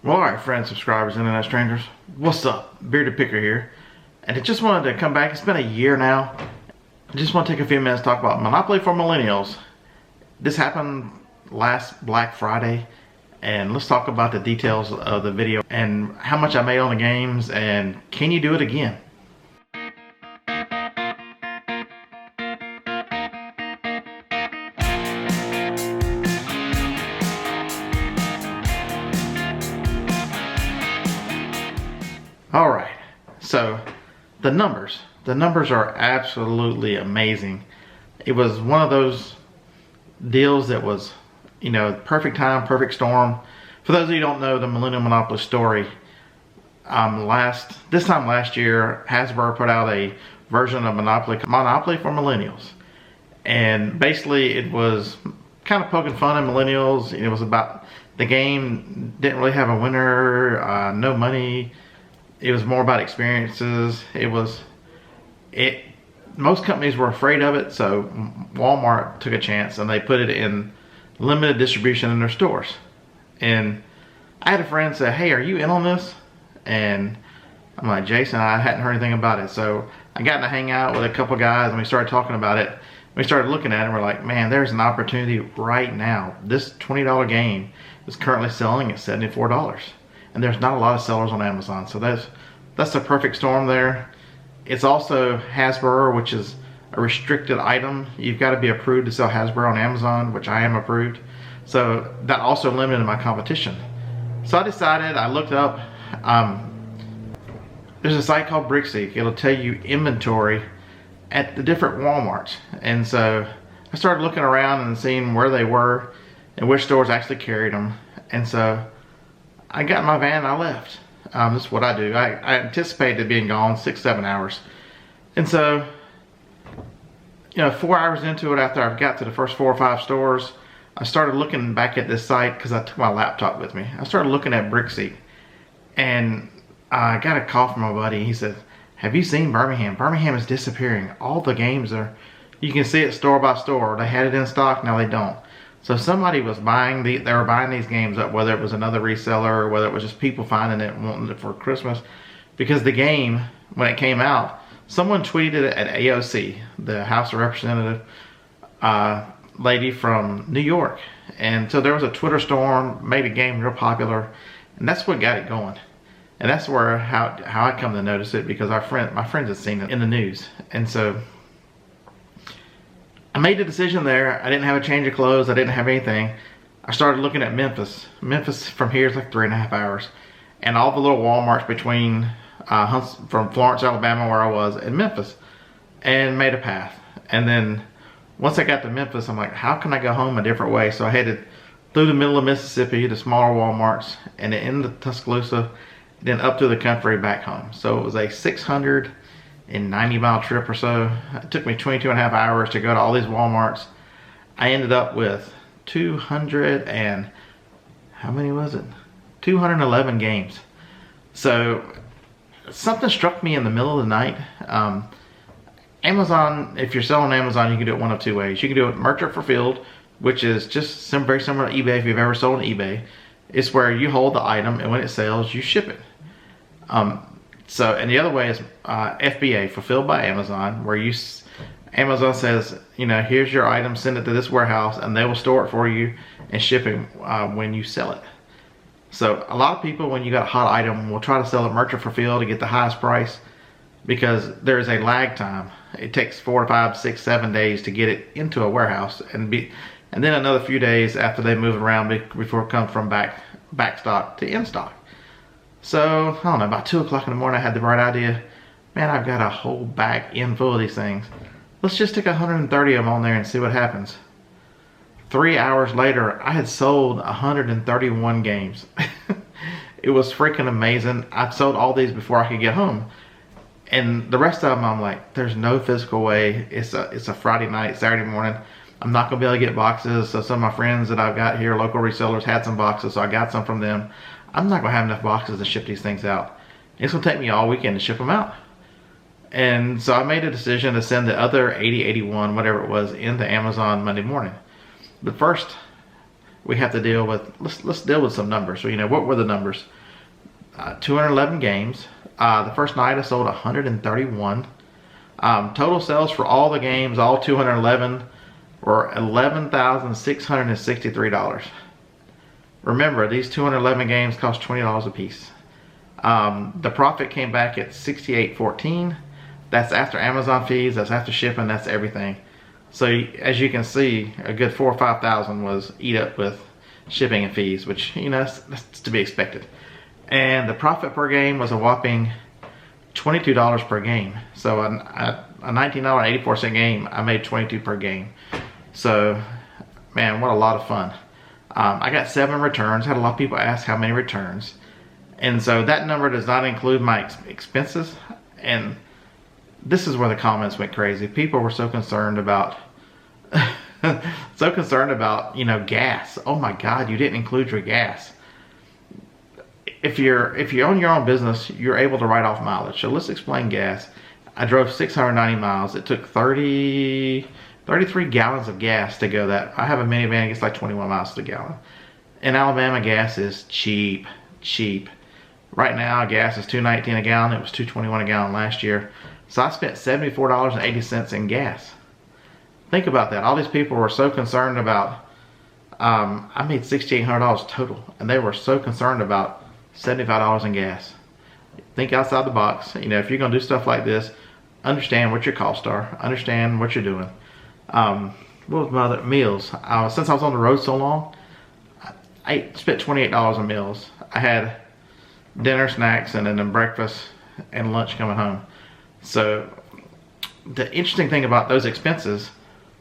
Well, alright friends, subscribers, internet strangers, what's up? Bearded Picker here. And I just wanted to come back. It's been a year now. I just want to take a few minutes to talk about Monopoly for Millennials. This happened last Black Friday, and let's talk about the details of the video and how much I made on the games, and can you do it again? Alright, so the numbers are absolutely amazing. It was one of those deals that was, you know, perfect time, perfect storm. For those of you who don't know the Millennial Monopoly story, this time last year, Hasbro put out a version of Monopoly for Millennials. And basically it was kind of poking fun at millennials. It was about the game didn't really have a winner, no money. It was more about experiences. Most companies were afraid of it, so Walmart took a chance and they put it in limited distribution in their stores. And I had a friend say, "Hey, are you in on this?" And I'm like, "Jason, I hadn't heard anything about it." So I got to hang out with a couple guys and we started talking about it. We started looking at it and we're like, man, there's an opportunity right now. This $20 game is currently selling at $74. And there's not a lot of sellers on Amazon, so that's the perfect storm there. It's also Hasbro, which is a restricted item. You've got to be approved to sell Hasbro on Amazon, which I am approved. So that also limited my competition. So I decided, I looked up, there's a site called Brickseek. It'll tell you inventory at the different Walmarts. And so I started looking around and seeing where they were and which stores actually carried them. And so I got in my van and I left. This is what I do. I anticipated being gone 6-7 hours. And so, you know, 4 hours into it, after I've got to the first 4 or 5 stores, I started looking back at this site because I took my laptop with me. I started looking at Brickseek, and I got a call from my buddy. He said, "Have you seen Birmingham? Birmingham is disappearing. All the games are, you can see it store by store. They had it in stock, now they don't." So somebody was buying they were buying these games up, whether it was another reseller or whether it was just people finding it and wanting it for Christmas. Because the game, when it came out, someone tweeted it at AOC, the House of Representative lady from New York. And so there was a Twitter storm, made a game real popular, and that's what got it going. And that's where how I come to notice it, because my friends had seen it in the news. And so I made the decision there. I didn't have a change of clothes. I didn't have anything. I started looking at Memphis. Memphis from here is like 3.5 hours. And all the little Walmarts between from Florence, Alabama, where I was, and Memphis. And made a path. And then once I got to Memphis, I'm like, how can I go home a different way? So I headed through the middle of Mississippi to smaller Walmarts, and then into Tuscaloosa, then up to the country back home. So it was a 690-mile trip or so. It took me 22.5 hours to go to all these Walmarts. I ended up with 211 games. So something struck me in the middle of the night. Amazon, if you're selling on Amazon, you can do it one of two ways. You can do it merchant fulfilled, which is just very similar to eBay. If you've ever sold on eBay, it's where you hold the item and when it sells, you ship it. So, and the other way is FBA, fulfilled by Amazon, where Amazon says, you know, here's your item, send it to this warehouse, and they will store it for you and ship it when you sell it. So a lot of people, when you got a hot item, will try to sell it merchant fulfilled to get the highest price, because there is a lag time. It takes 4 to 5, 6, 7 days to get it into a warehouse, and then another few days after they move around before it comes from back stock to in stock. So, I don't know, about 2 o'clock in the morning, I had the bright idea, man, I've got a whole back end full of these things. Let's just stick 130 of them on there and see what happens. 3 hours later, I had sold 131 games. It was freaking amazing. I sold all these before I could get home. And the rest of them, I'm like, there's no physical way. It's a Friday night, Saturday morning. I'm not gonna be able to get boxes. So some of my friends that I've got here, local resellers, had some boxes, so I got some from them. I'm not gonna have enough boxes to ship these things out. It's gonna take me all weekend to ship them out. And so I made a decision to send the other 80, 81, whatever it was, into Amazon Monday morning. But first, we have to deal with, let's deal with some numbers. So, what were the numbers? 211 games. The first night I sold 131. Total sales for all the games, all 211, were $11,663. Remember, these 211 games cost $20 a piece. The profit came back at $68.14. That's after Amazon fees, that's after shipping, that's everything. So as you can see, a good $4,000 or $5,000 was eat up with shipping and fees, which that's to be expected. And the profit per game was a whopping $22 per game. So a $19.84 game, I made $22 per game. So man, what a lot of fun. I got 7 returns. Had a lot of people ask how many returns, and so that number does not include my expenses. And this is where the comments went crazy. People were so concerned about gas. Oh my God, you didn't include your gas. If you own your own business, you're able to write off mileage. So let's explain gas. I drove 690 miles. It took 33 gallons of gas to go that. I have a minivan, it gets like 21 miles to the gallon. In Alabama, gas is cheap. Right now, gas is $2.19 a gallon. It was $2.21 a gallon last year. So I spent $74.80 in gas. Think about that. All these people were so concerned about, I made $6,800 total, and they were so concerned about $75 in gas. Think outside the box. If you're gonna do stuff like this, understand what your costs are, understand what you're doing. What was my other meals? Since I was on the road so long, I spent $28 on meals. I had dinner, snacks, and then breakfast and lunch coming home. So the interesting thing about those expenses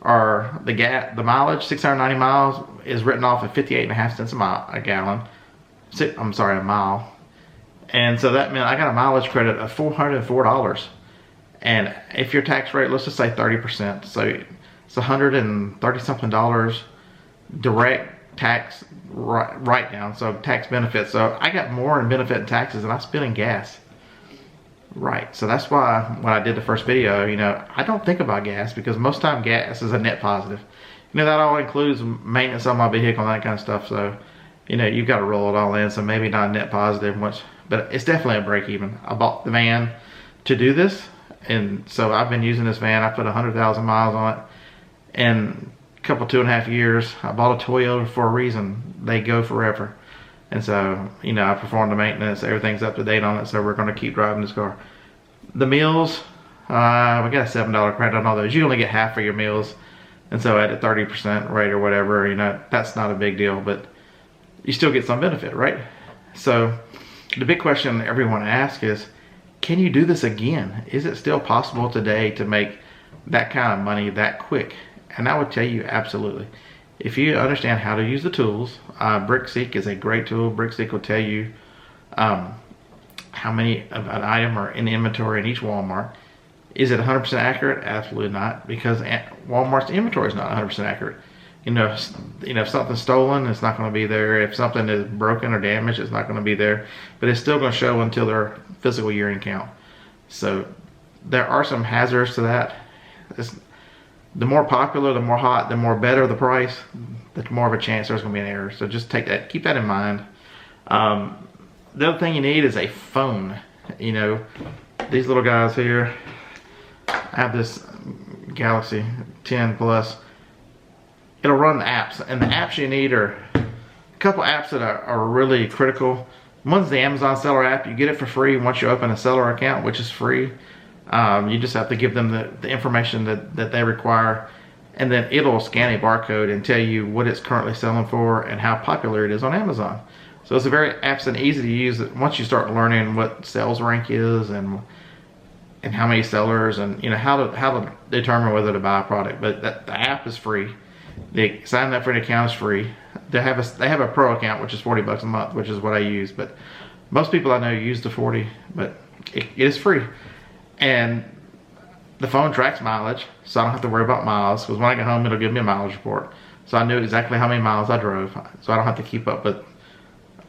are the mileage. 690 miles is written off at 58.5 cents a gallon. I'm sorry, a mile. And so that meant I got a mileage credit of $404. And if your tax rate, let's just say 30%, so it's $130 something direct tax write down, so tax benefits. So I got more in benefit and taxes than I spent in gas. Right, so that's why when I did the first video, I don't think about gas, because most time gas is a net positive. That all includes maintenance on my vehicle and that kind of stuff. So, you've got to roll it all in. So maybe not a net positive much, but it's definitely a break even. I bought the van to do this, and so I've been using this van. I put 100,000 miles on it, and a couple 2.5 years. I bought a Toyota for a reason. They go forever. And so, I performed the maintenance, everything's up to date on it, so we're going to keep driving this car. The meals, we got a $7 credit on all those. You only get half of your meals, and so at a 30% rate or whatever, that's not a big deal, but you still get some benefit, right? So the big question everyone asks is, can you do this again? Is it still possible today to make that kind of money that quick? And I would tell you absolutely. If you understand how to use the tools, BrickSeek is a great tool. BrickSeek will tell you how many of an item are in inventory in each Walmart. Is it 100% accurate? Absolutely not, because Walmart's inventory is not 100% accurate. If something's stolen, it's not going to be there. If something is broken or damaged, it's not going to be there. But it's still going to show until their physical year-end count. So there are some hazards to that. The more popular, the more hot, the more better the price, the more of a chance there's going to be an error. So just keep that in mind. The other thing you need is a phone. These little guys here, I have this Galaxy 10 Plus. It'll run the apps, and the apps you need are a couple apps that are really critical. One's the Amazon seller app. You get it for free once you open a seller account, which is free. You just have to give them the information that they require, and then it'll scan a barcode and tell you what it's currently selling for and how popular it is on Amazon. So it's a very apps and easy to use. Once you start learning what sales rank is and how many sellers, and how to determine whether to buy a product. But the app is free. Signing up for an account is free. They have a pro account, which is $40 a month, which is what I use. But most people I know use the 40, but it is free. And the phone tracks mileage, so I don't have to worry about miles, because when I get home, it'll give me a mileage report. So I knew exactly how many miles I drove, so I don't have to keep up with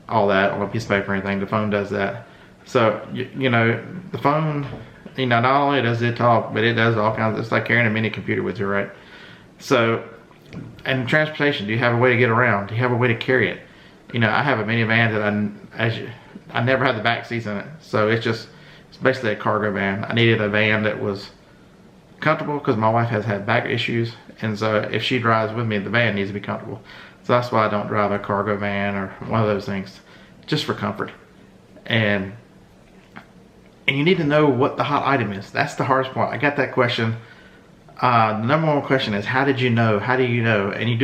all that on a piece of paper or anything. The phone does that. So, the phone, not only does it talk, but it does all kinds of, it's like carrying a mini computer with you, right? So And transportation, do you have a way to get around? Do you have a way to carry it? You know, I have a minivan that I never had the back seats in it, so it's basically a cargo van. I needed a van that was comfortable because my wife has had back issues, and so if she drives with me, the van needs to be comfortable. So that's why I don't drive a cargo van or one of those things, just for comfort. And you need to know what the hot item is. That's the hardest part. I got that question. The number one question is, how did you know? How do you know? And you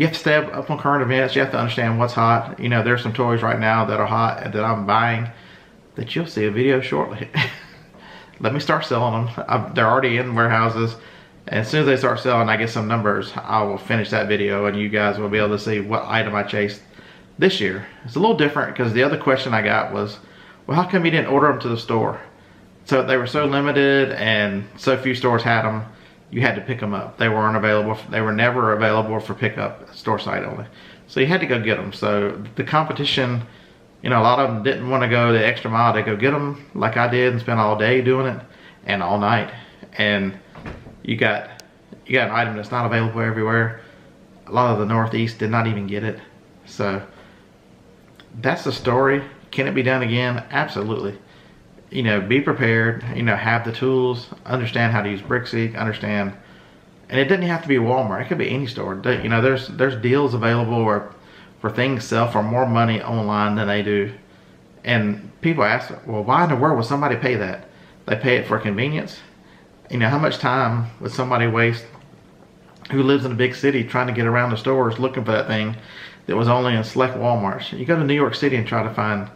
have to stay up on current events. You have to understand what's hot. You know, there's some toys right now that are hot and that I'm buying that you'll see a video shortly. Let me start selling them. They're already in warehouses. And as soon as they start selling, I get some numbers, I will finish that video and you guys will be able to see what item I chased this year. It's a little different because the other question I got was, well, how come you didn't order them to the store? So they were so limited and so few stores had them, you had to pick them up. They weren't available. They were never available for pickup, store side only. So you had to go get them. So the competition, you know, a lot of them didn't want to go the extra mile to go get them like I did and spend all day doing it and all night. And you got an item that's not available everywhere. A lot of the Northeast did not even get it. So that's the story. Can it be done again? Absolutely. You know, be prepared, you know, have the tools, understand how to use Brickseek, understand, and it doesn't have to be Walmart. It could be any store. You know, there's deals available where things sell for more money online than they do. And people ask, well, why in the world would somebody pay that? They pay it for convenience. You know, how much time would somebody waste who lives in a big city trying to get around the stores looking for that thing that was only in select Walmarts? You go to New York City and try to find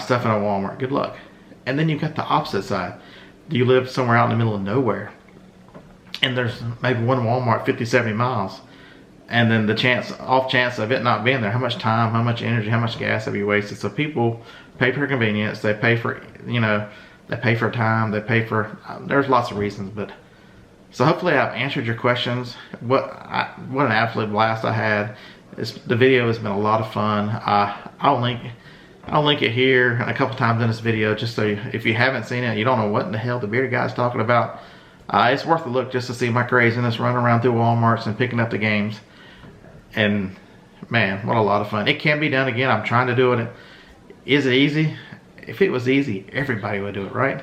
stuff in a Walmart. Good luck. And then you've got the opposite side. Do you live somewhere out in the middle of nowhere and there's maybe one Walmart 50, 70 miles, and then the off chance of it not being there, how much time, how much energy, how much gas have you wasted? So people pay for convenience. They pay for, you know, they pay for time, they pay for, there's lots of reasons. But so hopefully I've answered your questions. What an absolute blast I had. The video has been a lot of fun. I'll link it here a couple times in this video, just so if you haven't seen it, you don't know what in the hell the bearded guy's talking about. It's worth a look just to see my craziness running around through Walmarts and picking up the games. And man, what a lot of fun. It can be done again. I'm trying to do it. Is it easy? If it was easy, everybody would do it, right?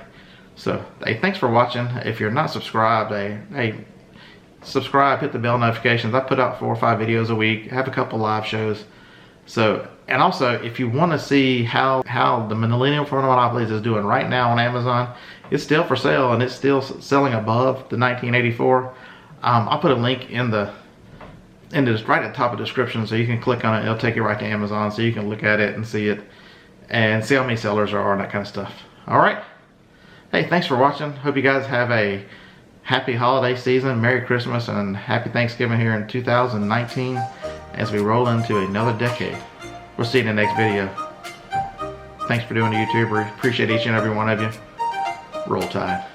So, hey, thanks for watching. If you're not subscribed, hey, subscribe, hit the bell notifications. I put out 4 or 5 videos a week. I have a couple live shows. So, and also, if you want to see how the Millennium for Monopolies is doing right now on Amazon, it's still for sale and it's still selling above the 1984. I'll put a link in right at the top of the description, so you can click on it. It'll take you right to Amazon, so you can look at it and see it and see how many sellers there are and that kind of stuff. All right. Hey, thanks for watching. Hope you guys have a happy holiday season, Merry Christmas, and Happy Thanksgiving here in 2019 as we roll into another decade. We'll see you in the next video. Thanks for doing the YouTuber. Appreciate each and every one of you. Roll Tide.